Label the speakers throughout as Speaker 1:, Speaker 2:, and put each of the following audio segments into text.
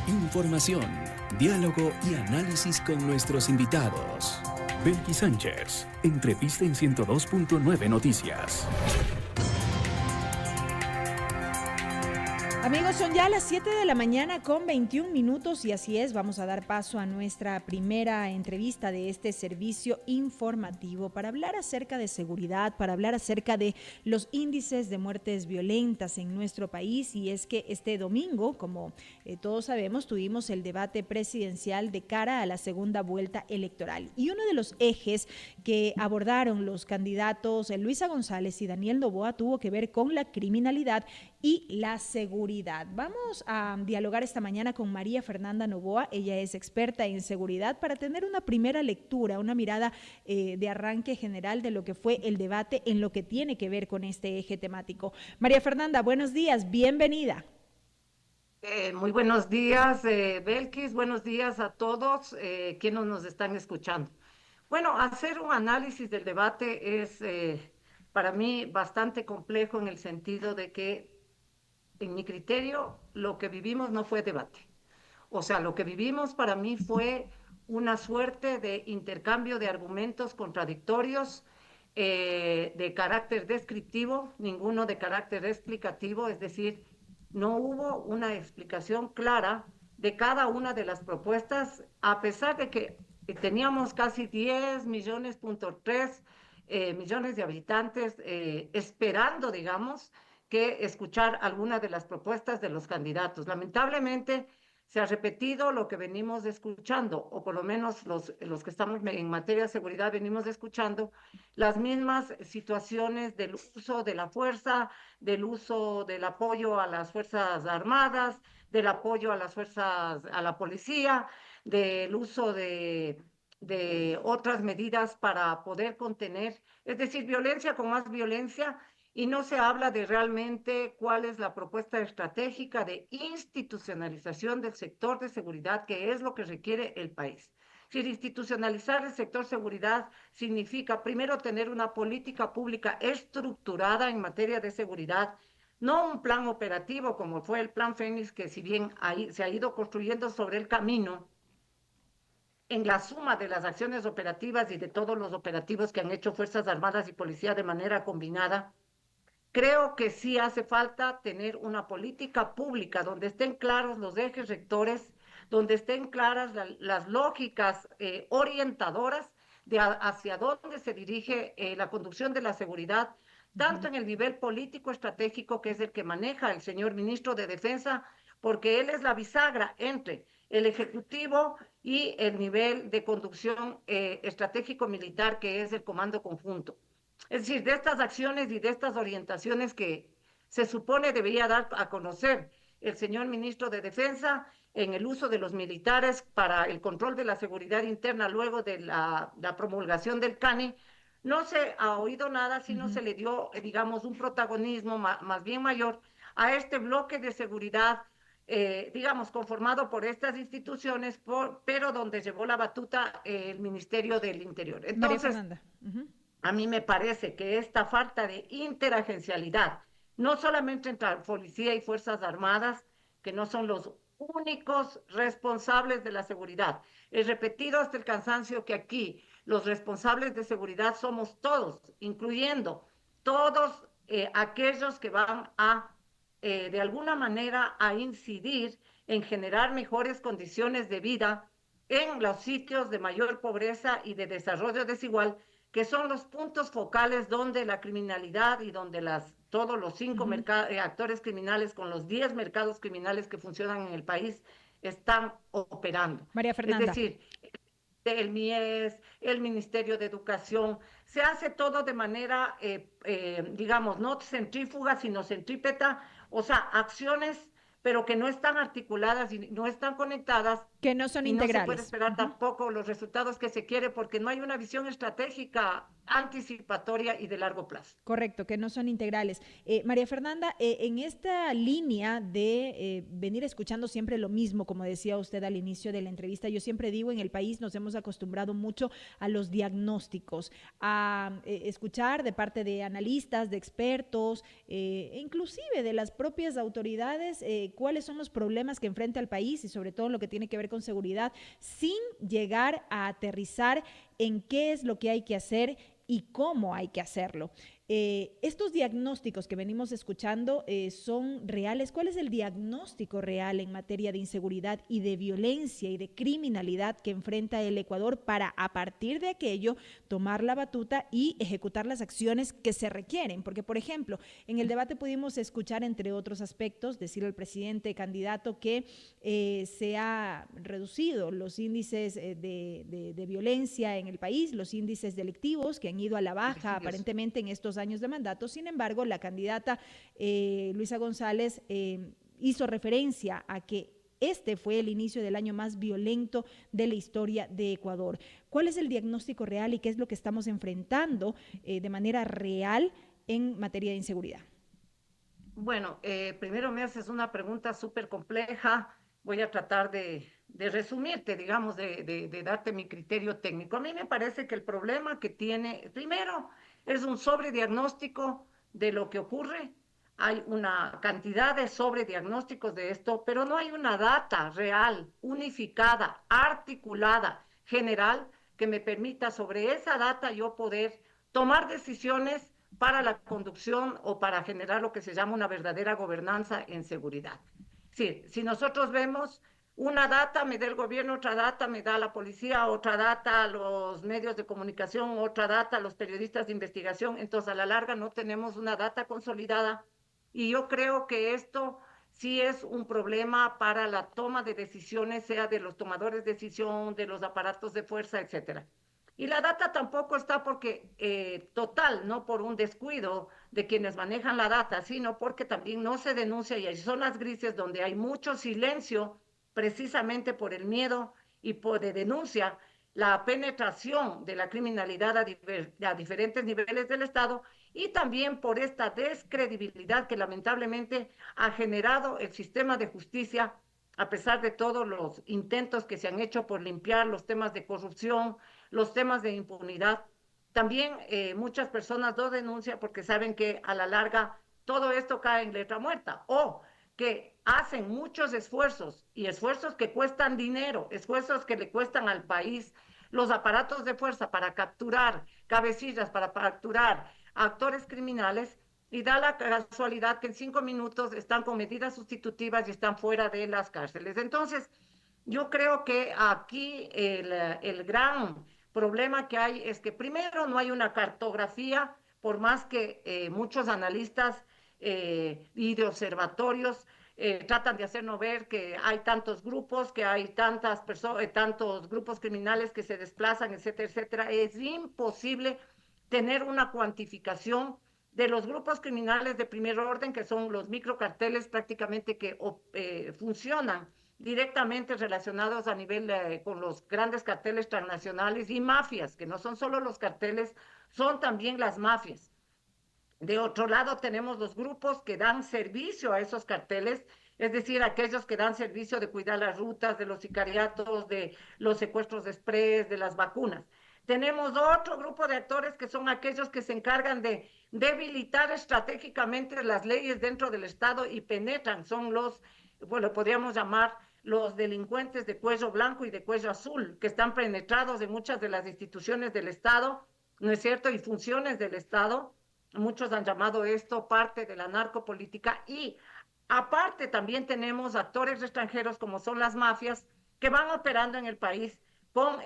Speaker 1: Información, diálogo y análisis con nuestros invitados. Belkis Sánchez, entrevista en 102.9 Noticias.
Speaker 2: Amigos, son ya las 7 de la mañana con 21 minutos y así es, vamos a dar paso a nuestra primera entrevista de este servicio informativo para hablar acerca de seguridad, para hablar acerca de los índices de muertes violentas en nuestro país. Y es que este domingo, como todos sabemos, tuvimos el debate presidencial de cara a la segunda vuelta electoral. Y uno de los ejes que abordaron los candidatos Luisa González y Daniel Noboa tuvo que ver con la criminalidad y la seguridad. Vamos a dialogar esta mañana con María Fernanda Noboa. Ella es experta en seguridad para tener una primera lectura, una mirada de arranque general de lo que fue el debate en lo que tiene que ver con este eje temático. María Fernanda, buenos días, bienvenida.
Speaker 3: Muy buenos días, Belkis, buenos días a todos quienes nos están escuchando. Bueno, hacer un análisis del debate es para mí bastante complejo en el sentido de que en mi criterio, lo que vivimos no fue debate. O sea, lo que vivimos para mí fue una suerte de intercambio de argumentos contradictorios de carácter descriptivo, ninguno de carácter explicativo, es decir, no hubo una explicación clara de cada una de las propuestas, a pesar de que teníamos casi 10 millones, punto 3 millones de habitantes esperando, digamos, que escuchar algunas de las propuestas de los candidatos. Lamentablemente, se ha repetido lo que venimos escuchando, o por lo menos los que estamos en materia de seguridad venimos escuchando, las mismas situaciones del uso de la fuerza, del uso del apoyo a las Fuerzas Armadas, del apoyo a las fuerzas, a la policía, del uso de otras medidas para poder contener, es decir, violencia con más violencia, y no se habla de realmente cuál es la propuesta estratégica de institucionalización del sector de seguridad, que es lo que requiere el país. Si institucionalizar el sector seguridad significa primero tener una política pública estructurada en materia de seguridad, no un plan operativo como fue el plan Fénix, que si bien ahí se ha ido construyendo sobre el camino, en la suma de las acciones operativas y de todos los operativos que han hecho Fuerzas Armadas y Policía de manera combinada, creo que sí hace falta tener una política pública donde estén claros los ejes rectores, donde estén claras las lógicas orientadoras de hacia dónde se dirige la conducción de la seguridad, tanto en el nivel político estratégico, que es el que maneja el señor ministro de Defensa, porque él es la bisagra entre el Ejecutivo y el nivel de conducción estratégico militar, que es el Comando Conjunto. Es decir, de estas acciones y de estas orientaciones que se supone debería dar a conocer el señor ministro de Defensa en el uso de los militares para el control de la seguridad interna luego de la promulgación del CANI, no se ha oído nada, sino se le dio, digamos, un protagonismo más bien mayor a este bloque de seguridad, digamos, conformado por estas instituciones, pero donde llevó la batuta el Ministerio del Interior.
Speaker 2: María
Speaker 3: Entonces,
Speaker 2: Fernanda.
Speaker 3: a mí me parece que esta falta de interagencialidad, no solamente entre policía y Fuerzas Armadas, que no son los únicos responsables de la seguridad. He repetido hasta el cansancio que aquí los responsables de seguridad somos todos, incluyendo todos aquellos que van a, de alguna manera, a incidir en generar mejores condiciones de vida en los sitios de mayor pobreza y de desarrollo desigual, que son los puntos focales donde la criminalidad y donde todos los 5 actores criminales con los 10 mercados criminales que funcionan en el país están operando.
Speaker 2: María
Speaker 3: Es
Speaker 2: Fernanda.
Speaker 3: decir, el MIES, el Ministerio de Educación, se hace todo de manera, digamos, no centrífuga, sino centrípeta, o sea, acciones pero que no están articuladas y no están conectadas,
Speaker 2: Que no son
Speaker 3: y no se puede
Speaker 2: integrales.
Speaker 3: esperar tampoco los resultados que se quiere porque no hay una visión estratégica, anticipatoria y de largo plazo.
Speaker 2: Correcto, que no son integrales. María Fernanda, en esta línea de venir escuchando siempre lo mismo, como decía usted al inicio de la entrevista, yo siempre digo, en el país nos hemos acostumbrado mucho a los diagnósticos, a escuchar de parte de analistas, de expertos, inclusive de las propias autoridades, cuáles son los problemas que enfrenta el país y sobre todo lo que tiene que ver con seguridad, sin llegar a aterrizar en qué es lo que hay que hacer y cómo hay que hacerlo. Estos diagnósticos que venimos escuchando son reales. ¿Cuál es el diagnóstico real en materia de inseguridad y de violencia y de criminalidad que enfrenta el Ecuador para, a partir de aquello, tomar la batuta y ejecutar las acciones que se requieren? Porque, por ejemplo, en el debate pudimos escuchar, entre otros aspectos, decir al presidente candidato que se ha reducido los índices de violencia en el país, los índices delictivos que han ido a la baja aparentemente en estos años de mandato. Sin embargo, la candidata Luisa González hizo referencia a que este fue el inicio del año más violento de la historia de Ecuador. ¿Cuál es el diagnóstico real y qué es lo que estamos enfrentando de manera real en materia de inseguridad?
Speaker 3: Bueno, primero me haces una pregunta súper compleja. Voy a tratar de resumirte, digamos, de darte mi criterio técnico. A mí me parece que el problema que tiene, primero, es un sobrediagnóstico de lo que ocurre. Hay una cantidad de sobrediagnósticos de esto, pero no hay una data real, unificada, articulada, general, que me permita sobre esa data yo poder tomar decisiones para la conducción o para generar lo que se llama una verdadera gobernanza en seguridad. Sí, si nosotros vemos una data, me da el gobierno, otra data me da la policía, otra data los medios de comunicación, otra data los periodistas de investigación, entonces a la larga no tenemos una data consolidada y yo creo que esto sí es un problema para la toma de decisiones, sea de los tomadores de decisión, de los aparatos de fuerza, etcétera. Y la data tampoco está porque total, no por un descuido de quienes manejan la data, sino porque también no se denuncia y hay zonas grises donde hay mucho silencio precisamente por el miedo y por de denuncia la penetración de la criminalidad a diferentes niveles del Estado y también por esta descredibilidad que lamentablemente ha generado el sistema de justicia a pesar de todos los intentos que se han hecho por limpiar los temas de corrupción, los temas de impunidad. También muchas personas no denuncian porque saben que a la larga todo esto cae en letra muerta o que hacen muchos esfuerzos y esfuerzos que cuestan dinero, esfuerzos que le cuestan al país los aparatos de fuerza para capturar cabecillas, para capturar actores criminales y da la casualidad que en 5 minutos están con medidas sustitutivas y están fuera de las cárceles. Entonces, yo creo que aquí el gran problema que hay es que primero no hay una cartografía, por más que muchos analistas y de observatorios tratan de hacernos ver que hay tantos grupos, que hay tantas tantos grupos criminales que se desplazan, etcétera, etcétera. Es imposible tener una cuantificación de los grupos criminales de primer orden, que son los microcarteles prácticamente que funcionan directamente relacionados a nivel con los grandes carteles transnacionales y mafias, que no son solo los carteles, son también las mafias. De otro lado, tenemos los grupos que dan servicio a esos carteles, es decir, aquellos que dan servicio de cuidar las rutas, de los sicariatos, de los secuestros express, de las vacunas. Tenemos otro grupo de actores que son aquellos que se encargan de debilitar estratégicamente las leyes dentro del Estado y penetran, son los, bueno, podríamos llamar los delincuentes de cuello blanco y de cuello azul, que están penetrados en muchas de las instituciones del Estado, ¿no es cierto? Y funciones del Estado. Muchos han llamado esto parte de la narcopolítica y aparte también tenemos actores extranjeros como son las mafias que van operando en el país con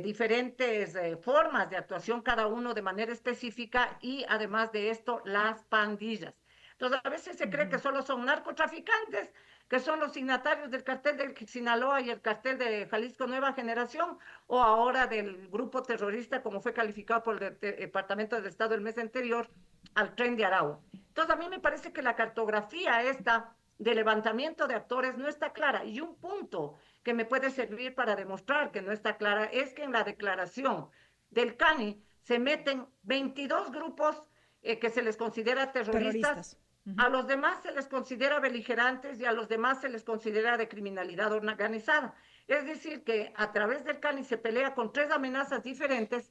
Speaker 3: diferentes formas de actuación, cada uno de manera específica y además de esto las pandillas. Entonces a veces se cree que solo son narcotraficantes, que son los signatarios del cartel de Sinaloa y el cartel de Jalisco Nueva Generación, o ahora del grupo terrorista, como fue calificado por el Departamento del Estado el mes anterior, al Tren de Aragua. Entonces, a mí me parece que la cartografía esta de levantamiento de actores no está clara. Y un punto que me puede servir para demostrar que no está clara es que en la declaración del CANI se meten 22 grupos que se les considera terroristas.
Speaker 2: Terroristas.
Speaker 3: A los demás se les considera beligerantes y a los demás se les considera de criminalidad organizada. Es decir, que a través del CANI se pelea con 3 amenazas diferentes,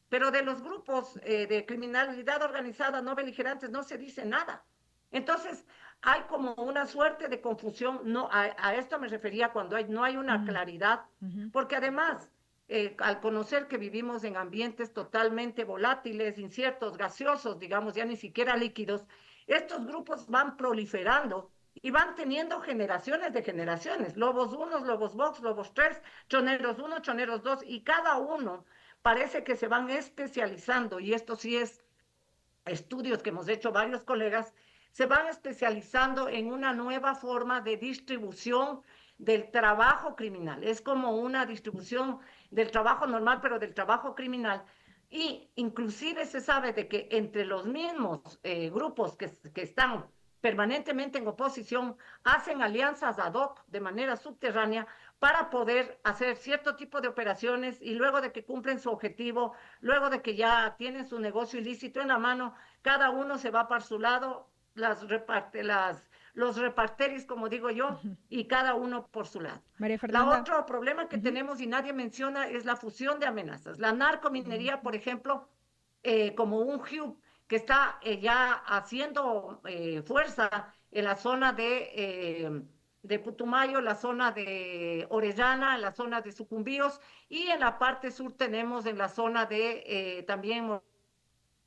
Speaker 3: pero de los grupos de criminalidad organizada no beligerantes no se dice nada. Entonces, hay como una suerte de confusión, no, a esto me refería cuando no hay una claridad, porque además, al conocer que vivimos en ambientes totalmente volátiles, inciertos, gaseosos, digamos, ya ni siquiera líquidos, estos grupos van proliferando y van teniendo generaciones de generaciones, lobos unos, lobos box, lobos tres, choneros uno, choneros dos, y cada uno parece que se van especializando, y esto sí es estudios que hemos hecho varios colegas, se van especializando en una nueva forma de distribución del trabajo criminal. Es como una distribución del trabajo normal, pero del trabajo criminal. Y inclusive se sabe de que entre los mismos grupos que están permanentemente en oposición, hacen alianzas ad hoc de manera subterránea para poder hacer cierto tipo de operaciones y luego de que cumplen su objetivo, luego de que ya tienen su negocio ilícito en la mano, cada uno se va para su lado, los reparteris, como digo yo, y cada uno por su lado.
Speaker 2: María
Speaker 3: La
Speaker 2: Fernanda.
Speaker 3: otro problema que tenemos y nadie menciona es la fusión de amenazas. La narcominería, por ejemplo, como un hub que está ya haciendo fuerza en la zona de Putumayo, la zona de Orellana, la zona de Sucumbíos, y en la parte sur tenemos en la zona de también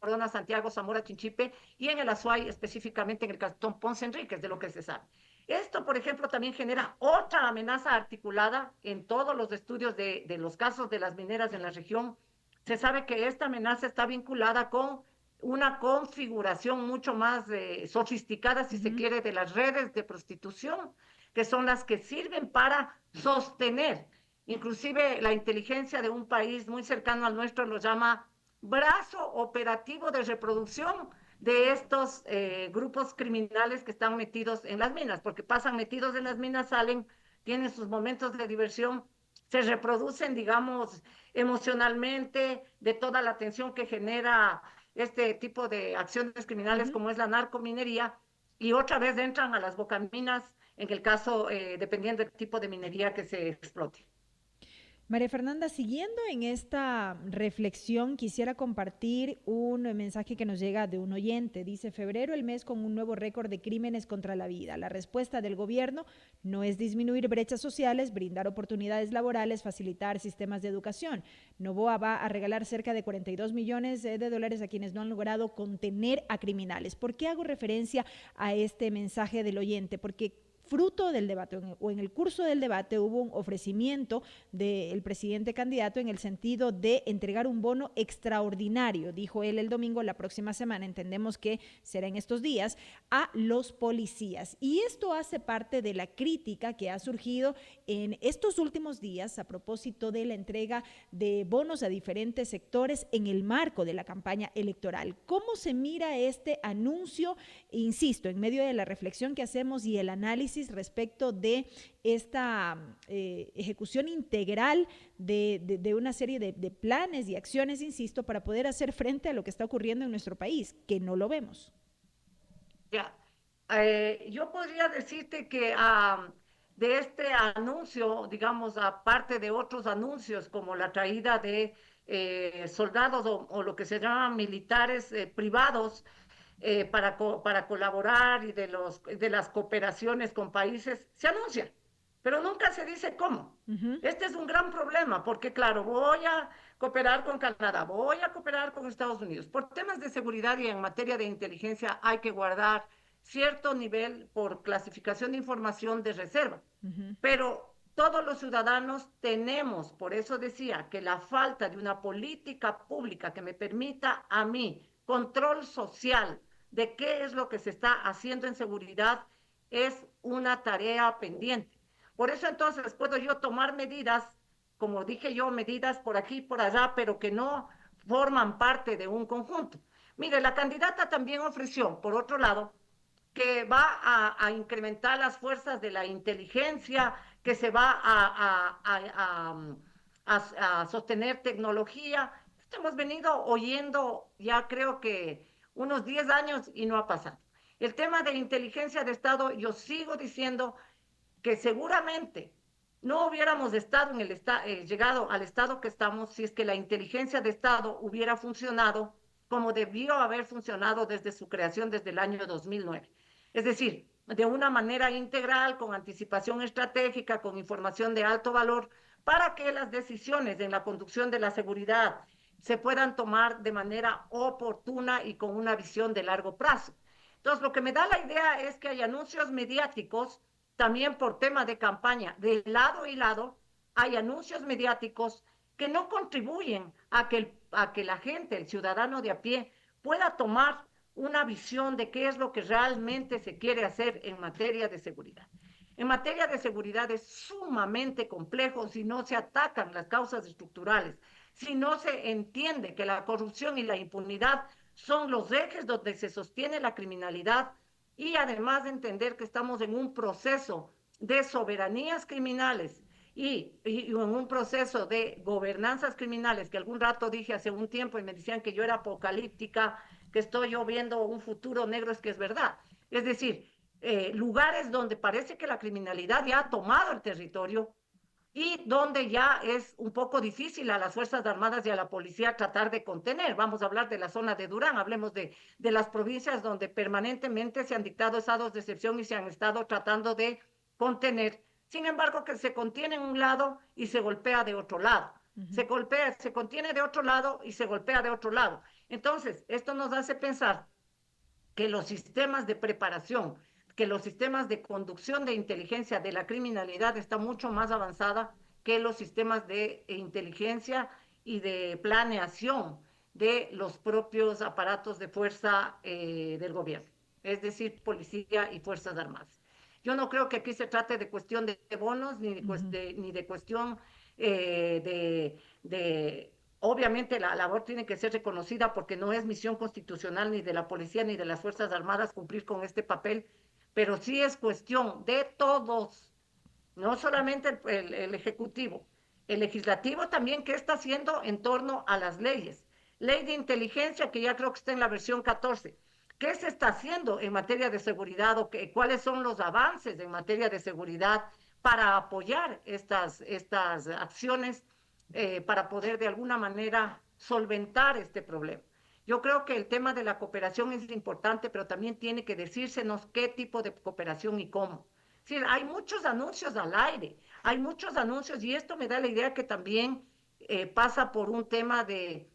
Speaker 3: Morona, Santiago, Zamora, Chinchipe, y en el Azuay, específicamente en el cantón Ponce Enríquez, de lo que se sabe. Esto, por ejemplo, también genera otra amenaza articulada en todos los estudios de los casos de las mineras en la región. Se sabe que esta amenaza está vinculada con una configuración mucho más sofisticada, si se quiere, de las redes de prostitución, que son las que sirven para sostener. Inclusive la inteligencia de un país muy cercano al nuestro lo llama brazo operativo de reproducción de estos grupos criminales que están metidos en las minas, porque pasan metidos en las minas, salen, tienen sus momentos de diversión, se reproducen, digamos, emocionalmente de toda la tensión que genera este tipo de acciones criminales como es la narcominería, y otra vez entran a las bocaminas, en el caso, dependiendo del tipo de minería que se explote.
Speaker 2: María Fernanda, siguiendo en esta reflexión, quisiera compartir un mensaje que nos llega de un oyente. Dice, febrero, el mes con un nuevo récord de crímenes contra la vida. La respuesta del gobierno no es disminuir brechas sociales, brindar oportunidades laborales, facilitar sistemas de educación. Novoa va a regalar cerca de 42 millones de dólares a quienes no han logrado contener a criminales. ¿Por qué hago referencia a este mensaje del oyente? Porque fruto del debate o en el curso del debate hubo un ofrecimiento del presidente candidato en el sentido de entregar un bono extraordinario, dijo él el domingo, la próxima semana, entendemos que será en estos días, a los policías. Y esto hace parte de la crítica que ha surgido en estos últimos días a propósito de la entrega de bonos a diferentes sectores en el marco de la campaña electoral. ¿Cómo se mira este anuncio? Insisto, en medio de la reflexión que hacemos y el análisis respecto de esta ejecución integral de una serie de planes y acciones, insisto, para poder hacer frente a lo que está ocurriendo en nuestro país, que no lo vemos.
Speaker 3: Ya, yo podría decirte que de este anuncio, digamos, aparte de otros anuncios como la traída de soldados o lo que se llaman militares privados, para colaborar y de las cooperaciones con países, se anuncia, pero nunca se dice cómo. Este es un gran problema, porque claro, voy a cooperar con Canadá, voy a cooperar con Estados Unidos. Por temas de seguridad y en materia de inteligencia hay que guardar cierto nivel por clasificación de información de reserva, pero todos los ciudadanos tenemos, por eso decía, que la falta de una política pública que me permita a mí control social de qué es lo que se está haciendo en seguridad es una tarea pendiente. Por eso entonces puedo yo tomar medidas, como dije yo, medidas por aquí y por allá, pero que no forman parte de un conjunto. Mire, la candidata también ofreció, por otro lado, que va a incrementar las fuerzas de la inteligencia, que se va a sostener tecnología. Esto hemos venido oyendo ya creo que unos 10 años y no ha pasado. El tema de inteligencia de Estado, yo sigo diciendo que seguramente no hubiéramos estado en llegado al estado que estamos si es que la inteligencia de Estado hubiera funcionado como debió haber funcionado desde su creación desde el año 2009. Es decir, de una manera integral, con anticipación estratégica, con información de alto valor, para que las decisiones en la conducción de la seguridad se puedan tomar de manera oportuna y con una visión de largo plazo. Entonces, lo que me da la idea es que hay anuncios mediáticos también por tema de campaña, de lado y lado, hay anuncios mediáticos que no contribuyen a que la gente, el ciudadano de a pie, pueda tomar una visión de qué es lo que realmente se quiere hacer en materia de seguridad. En materia de seguridad es sumamente complejo si no se atacan las causas estructurales, si no se entiende que la corrupción y la impunidad son los ejes donde se sostiene la criminalidad y además de entender que estamos en un proceso de soberanías criminales en un proceso de gobernanzas criminales, que algún rato dije hace un tiempo y me decían que yo era apocalíptica, que estoy yo viendo un futuro negro, es que es verdad. Es decir, lugares donde parece que la criminalidad ya ha tomado el territorio y donde ya es un poco difícil a las Fuerzas Armadas y a la policía tratar de contener. Vamos a hablar de la zona de Durán, hablemos de las provincias donde permanentemente se han dictado estados de excepción y se han estado tratando de contener. Sin embargo, que se contiene en un lado y se golpea de otro lado. Se golpea, se contiene de otro lado y se golpea de otro lado. Entonces, esto nos hace pensar que los sistemas de preparación, que los sistemas de conducción de inteligencia de la criminalidad está mucho más avanzada que los sistemas de inteligencia y de planeación de los propios aparatos de fuerza del gobierno, es decir, policía y fuerzas armadas. Yo no creo que aquí se trate de cuestión de bonos ni de cuestión de obviamente la labor tiene que ser reconocida porque no es misión constitucional ni de la policía ni de las Fuerzas Armadas cumplir con este papel, pero sí es cuestión de todos, no solamente el Ejecutivo, el Legislativo también, ¿qué está haciendo en torno a las leyes? Ley de inteligencia, que ya creo que está en la versión 14. ¿Qué se está haciendo en materia de seguridad o cuáles son los avances en materia de seguridad para apoyar estas acciones para poder de alguna manera solventar este problema? Yo creo que el tema de la cooperación es importante, pero también tiene que decírsenos qué tipo de cooperación y cómo. Sí, hay muchos anuncios al aire, hay muchos anuncios y esto me da la idea que también pasa por un tema de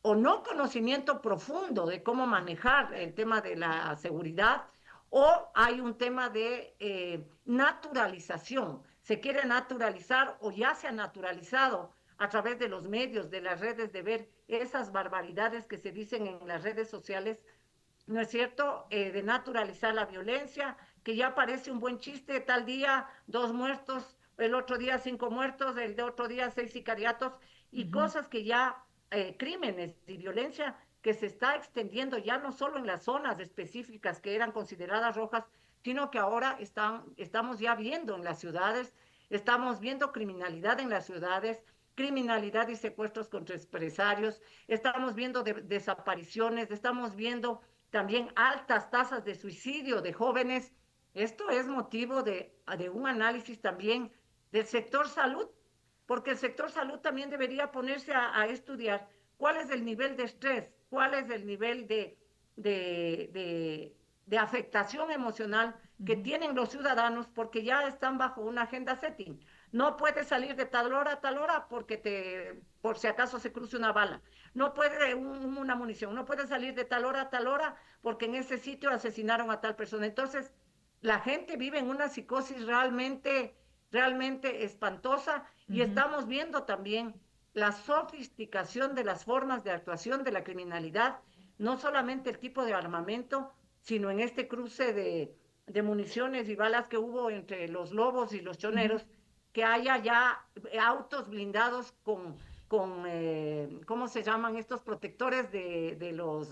Speaker 3: o no conocimiento profundo de cómo manejar el tema de la seguridad o hay un tema de naturalización. Se quiere naturalizar o ya se ha naturalizado a través de los medios, de las redes, de ver esas barbaridades que se dicen en las redes sociales, ¿no es cierto?, de naturalizar la violencia, que ya parece un buen chiste, tal día 2 muertos, el otro día 5 muertos, el de otro día 6 sicariatos, y cosas que ya, crímenes y violencia que se está extendiendo ya no solo en las zonas específicas que eran consideradas rojas, sino que ahora estamos ya viendo en las ciudades, estamos viendo criminalidad en las ciudades, criminalidad y secuestros contra empresarios, estamos viendo desapariciones, estamos viendo también altas tasas de suicidio de jóvenes. Esto es motivo de un análisis también del sector salud, porque el sector salud también debería ponerse a estudiar cuál es el nivel de estrés, cuál es el nivel de afectación emocional que tienen los ciudadanos porque ya están bajo una agenda setting. No puedes salir de tal hora a tal hora porque por si acaso se cruce una bala. No puede una munición. No puede salir de tal hora a tal hora porque en ese sitio asesinaron a tal persona. Entonces, la gente vive en una psicosis realmente espantosa y estamos viendo también la sofisticación de las formas de actuación de la criminalidad, no solamente el tipo de armamento, sino en este cruce de municiones y balas que hubo entre los lobos y los choneros, que haya ya autos blindados ¿cómo se llaman estos protectores de los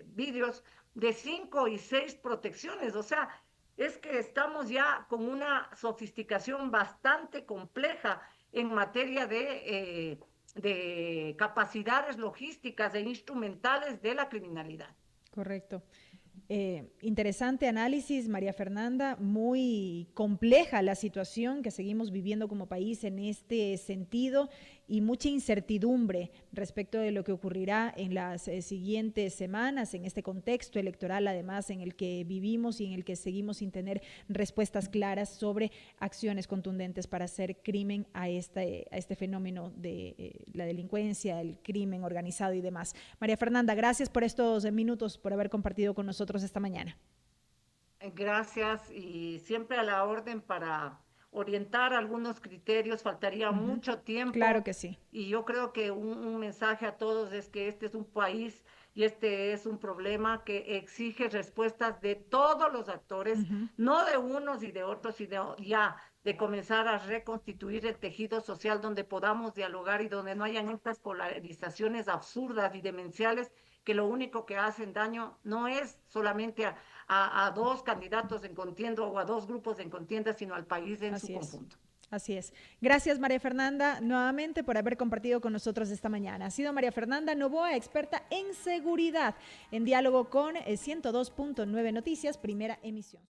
Speaker 3: vidrios? De 5 y 6 protecciones. O sea, es que estamos ya con una sofisticación bastante compleja en materia de capacidades logísticas e instrumentales de la criminalidad.
Speaker 2: Correcto. Interesante análisis, María Fernanda, muy compleja la situación que seguimos viviendo como país en este sentido y mucha incertidumbre respecto de lo que ocurrirá en las siguientes semanas, en este contexto electoral además en el que vivimos y en el que seguimos sin tener respuestas claras sobre acciones contundentes para hacer crimen a este fenómeno de la delincuencia, el crimen organizado y demás. María Fernanda, gracias por estos minutos, por haber compartido con nosotros esta mañana.
Speaker 3: Gracias y siempre a la orden para orientar algunos criterios. Faltaría mucho
Speaker 2: Claro
Speaker 3: tiempo
Speaker 2: que sí.
Speaker 3: y yo creo que un mensaje a todos es que este es un país y este es un problema que exige respuestas de todos los actores, no de unos y de otros, sino ya de comenzar a reconstituir el tejido social donde podamos dialogar y donde no hayan estas polarizaciones absurdas y demenciales que lo único que hacen daño no es solamente a dos candidatos en contienda o a dos grupos en contienda, sino al país en su
Speaker 2: Así es.
Speaker 3: conjunto.
Speaker 2: Así es. Gracias, María Fernanda, nuevamente por haber compartido con nosotros esta mañana. Ha sido María Fernanda Novoa, experta en seguridad, en diálogo con 102.9 Noticias, primera emisión.